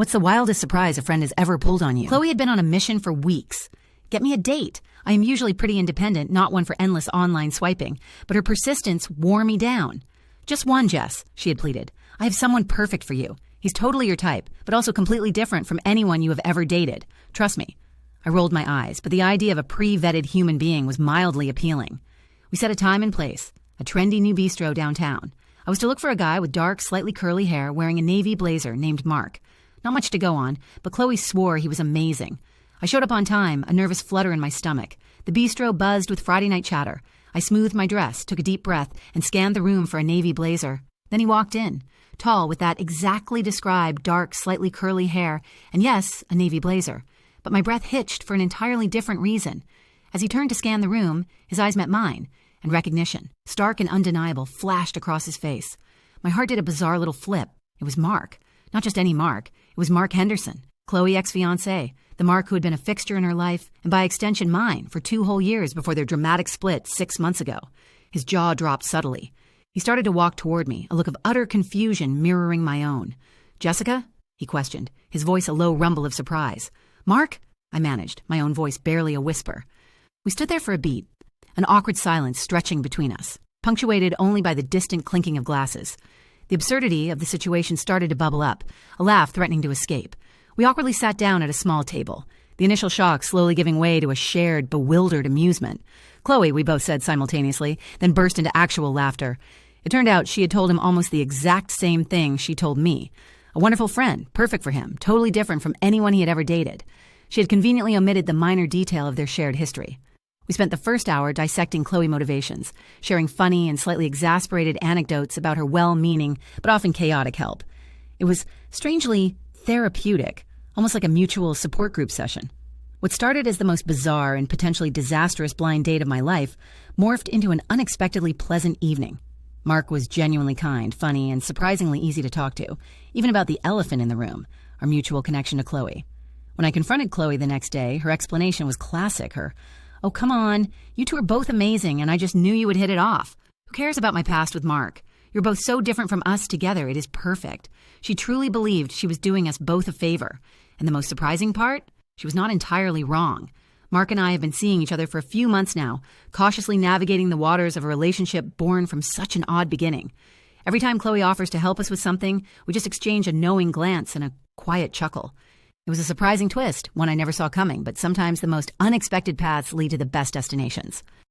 What's the wildest surprise a friend has ever pulled on you? Chloe had been on a mission for weeks. Get me a date. I am usually pretty independent, not one for endless online swiping, but her persistence wore me down. Just one, Jess, she had pleaded. I have someone perfect for you. He's totally your type, but also completely different from anyone you have ever dated. Trust me. I rolled my eyes, but the idea of a pre-vetted human being was mildly appealing. We set a time and place, a trendy new bistro downtown. I was to look for a guy with dark, slightly curly hair wearing a navy blazer named Mark. Not much to go on, but Chloe swore he was amazing. I showed up on time, a nervous flutter in my stomach. The bistro buzzed with Friday night chatter. I smoothed my dress, took a deep breath, and scanned the room for a navy blazer. Then he walked in, tall with that exactly described dark, slightly curly hair, and yes, a navy blazer. But my breath hitched for an entirely different reason. As he turned to scan the room, his eyes met mine, and recognition, stark and undeniable, flashed across his face. My heart did a bizarre little flip. It was Mark. Not just any Mark. It was Mark Henderson, Chloe's ex-fiancé, the Mark who had been a fixture in her life, and by extension mine, for 2 whole years before their dramatic split 6 months ago. His jaw dropped subtly. He started to walk toward me, a look of utter confusion mirroring my own. Jessica? He questioned, his voice a low rumble of surprise. Mark? I managed, my own voice barely a whisper. We stood there for a beat, an awkward silence stretching between us, punctuated only by the distant clinking of glasses. The absurdity of the situation started to bubble up, a laugh threatening to escape. We awkwardly sat down at a small table, the initial shock slowly giving way to a shared, bewildered amusement. Chloe, we both said simultaneously, then burst into actual laughter. It turned out she had told him almost the exact same thing she told me. A wonderful friend, perfect for him, totally different from anyone he had ever dated. She had conveniently omitted the minor detail of their shared history. We spent the first hour dissecting Chloe motivations, sharing funny and slightly exasperated anecdotes about her well-meaning but often chaotic help. It was strangely therapeutic, almost like a mutual support group session. What started as the most bizarre and potentially disastrous blind date of my life morphed into an unexpectedly pleasant evening. Mark was genuinely kind, funny, and surprisingly easy to talk to, even about the elephant in the room, our mutual connection to Chloe. When I confronted Chloe the next day, her explanation was classic. Oh, come on, you two are both amazing, and I just knew you would hit it off. Who cares about my past with Mark? You're both so different from us together, it is perfect. She truly believed she was doing us both a favor. And the most surprising part? She was not entirely wrong. Mark and I have been seeing each other for a few months now, cautiously navigating the waters of a relationship born from such an odd beginning. Every time Chloe offers to help us with something, we just exchange a knowing glance and a quiet chuckle. It was a surprising twist, one I never saw coming, but sometimes the most unexpected paths lead to the best destinations.